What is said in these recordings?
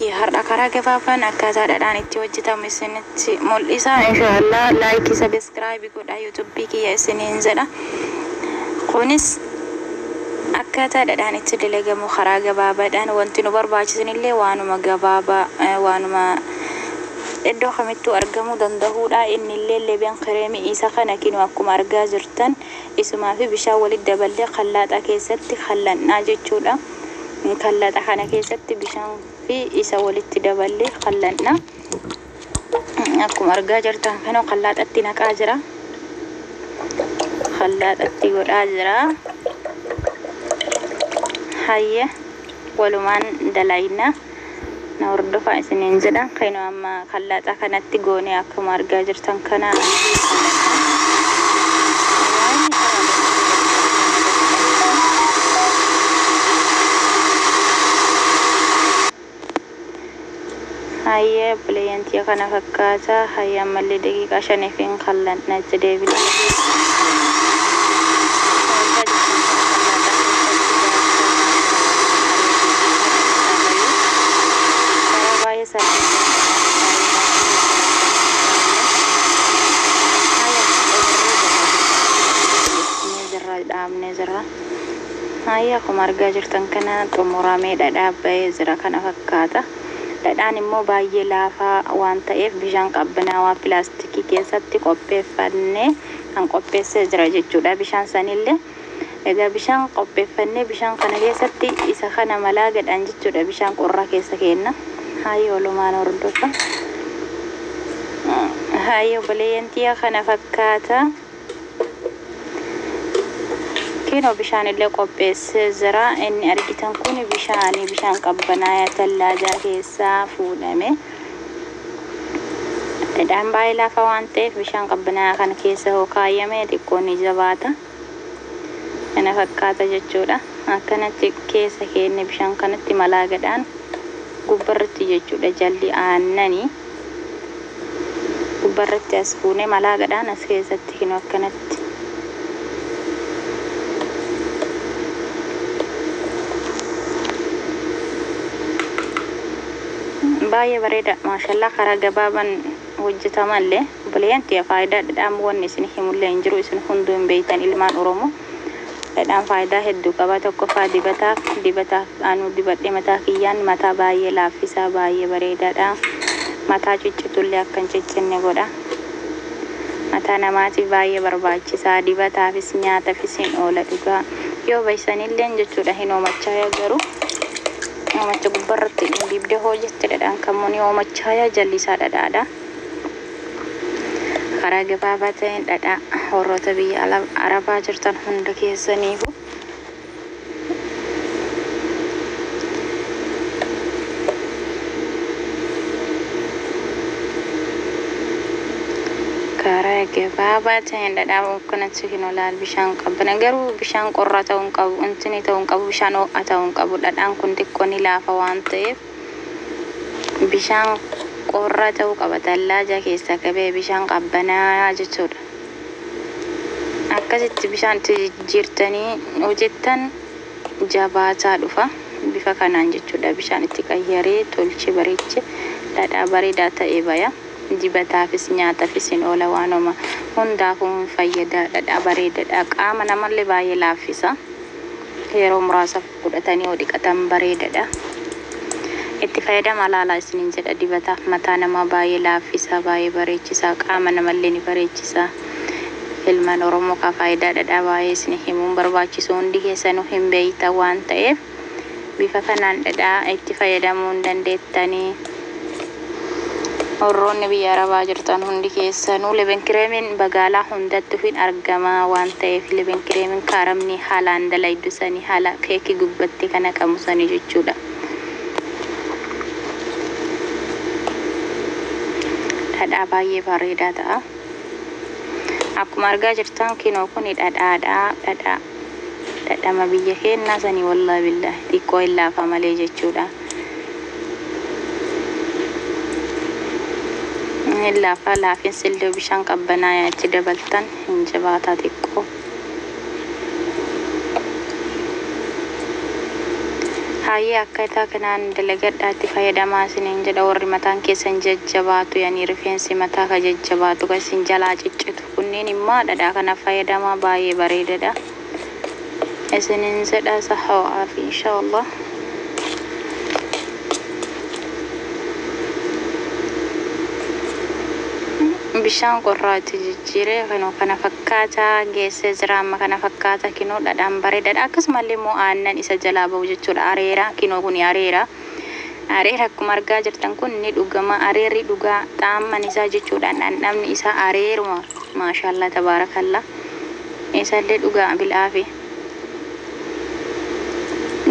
ki har'a karaa gabaabaan akkaataa dhadhaan itti hojjetamu isinitti mul'isa. Inshallah like subscribe godhaa YouTube kiyya isiniin jedha. Kunis akkaataa dhadhaan itti dalagamu karaa gabaabaadhaan wanti nu barbaachisanillee waanuma gabaabaa waanuma iddoo kamittuu argamuu danda'uudha. Innillee leebeen kireemii isa kana kinu akkuma argaa jirtan isumaa fi bishaan walitti daballee khallaaxa keessatti khallannaa jechuudha. Khallaaxa kana keessatti bishaan fi isa walitti daballee khallannaa. Akkuma argaa jirtan kana khallaaxatti naqaa jira. Khallaaxatti godhaa jira. Hayya walumaan dalayna na hordofaa isiniin jedha. Kaynu amma khallaaxa kanatti goonee akkuma argaa jirtan kana hayya beleyantiya kana fakkaata. Hayya ammallee daqiiqaa 5 khallanna itti deebina. Hayya akkuma argaa jirtan kana xumuramee dhadhaabee jira kana fakkaata. Dhadhaan immoo baay'ee laafaa waan ta'eef bishaan qabbanaawaa pilaastikii keessatti qopheeffannee kan qopheessee jira jechuudha. Bishaan sanillee egaa bishaan qopheeffannee bishaan kana keessatti isa kana malaa gadhaan jechuudha. Bishaan qorra keessa kenna. Hayya walumaan hordofa. Hayya beleyantiya kana fakkaata. Kino bishaan illee qopheessee jira. Inni argitan kun bishaan qabbanaa'aa tallaajaa keessaa fuudhame. Dhadhaan baay'ee laafaa waan ta'eef bishaan qabbanaa'aa kana keessa hoo kaayamee xiqqoo ni jabaata. Kana fakkaata jechuudha. Akkanatti keessa keenne bishaan kanatti malaa gadhaan gubbarratti jechuudha. Jalli aannanii gubbarratti as fuunee malaa gadhaan as keessatti kinu akkanatti. Baay'ee bareeda maashaallah. Karaa gabaabaan hojjetamallee beleyantiya faayidaa dhadhaan wanni isin himullee hin jiru. Isin hunduu hin beektan ilmaan Oromoo. Dhadhaan faayidaa hedduu qaba. Tokkoffaa dibataaf anu dibadhee mataa kiyyaan mataa baay'ee laaffisaa baay'ee bareedaadha. Mataa ciccitullee akka hin ciccine godha. Mataa namaatiif baay'ee barbaachisaa. Dibataafis nyaataafis hin oola dhugaa. Yoo baysanillee jechuudha hin oomachaa garuu oomacha gubbarratti dibdee hojjette dhadhaan kammoon oomachaa jallisaa dhadhaadha. Karaa gabaabaa ta'een dhadhaa warroota biyya Arabaa jirtan hunda keessaniifu karaa gabaabaa ta'een dhadhaa kanatti kinu laal bishaan qabbana garuu bishaan qorra ta'uu hin qabu. Intini ta'uu hin qabu. Bishaan ho'a ta'uu hin qabu. Dhadhaan kun xiqqoo ni laafa waan ta'eef bishaan qorra ta'uu qaba. Tallaaja keessa qabee bishaan qabbanaa'aa jechuudha. Akkasitti bishaan itti jijjiirtanii hojjettan jabaataa dhufa. Bifa kanaan jechuudha. Bishaan itti qayyaree tolche bareeche dhadhaa bareedaa ta'ee baya. Dibataafis nyaataafis hin oola. Waanuma hundaafuu hin fayyada. Dhadhaa bareedaadha. Qaama namallee baay'ee laaffisa. Yeroo muraasaaf fudhatanii yoo dhiqatan bareedaadha. Itti fayyadama laalaa isiniin jedha. Dibataaf mataa namaa baay'ee laaffisa, baay'ee bareechisa. Qaama namallee ni bareechisa. Ilmaan Oromoo ka faayidaa dhadhaa baay'ee isin himuun barbaachisu. Hundi keessanuu hin beektan waan ta'eef bifa kanaan dhadhaa itti fayyadamuu hin dandeettanii. Warroonni biyya Arabaa jirtan hundi keessanuu leebeen kireemiin magaalaa hundattuu hin argama waan ta'eef leebeen kireemiin kaaramni haalaan dalaydusanii haala keekii gubbatti kana qamusanii jechuudha. Dhadhaa baay'ee bareedaa ta'a. Akkuma argaa jirtan kinoo kun dhadhaadha. Dhadhama biyya keenyaa sanii wallahi billahi xiqqoo hin laafa malee jechuudha. Laafa laafiinsi illee bishaan qabbanaa'aa itti dabaltan hin jabaataa xiqqoo. hayyee akkaataa kanaan dalagadhaatti fayyadamaa isiniin jedha. Warri mataan keessan jajjabaatu yani rifeensi mataa ka jajjabaatu kan isin jalaa ciccitu kunniin immoo dhadhaa kana fayyadamaa baay'ee bareedadha isiniin jedha. Sahawaa fi inshaallah bishaan qorraatti jijjiiree kana fakkaata geessee jira. Amma kana fakkaata kinoo dhadhaan bareedaadha. Akkasumallee immoo aannan isa jalaa bahu jechuudha. Areera kinoo kun areera akkuma argaa jirtan kun ni dhugama. Areerri dhugaa xaamman isaa jechuudha. Dhandhamni isaa areeruma maashaallah tabaarakallah. Isallee dhugaa bilaafi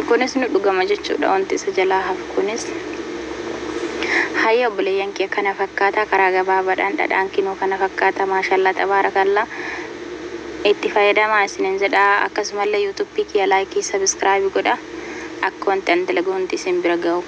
kunis ni dhugama jechuudha. Wanti isa jalaa hafu kunis hayya obboleeyyan kee kana fakkaata. karaa gabaabaadhaan dhadhaan kinoo kana fakkaata maashaallah tabaarakallah. itti fayyadamaa isiniin jedha. Akkasumallee YouTube kiyya laayikii subscribe godha akka wanti ani dalagu hundi isin bira ga'u.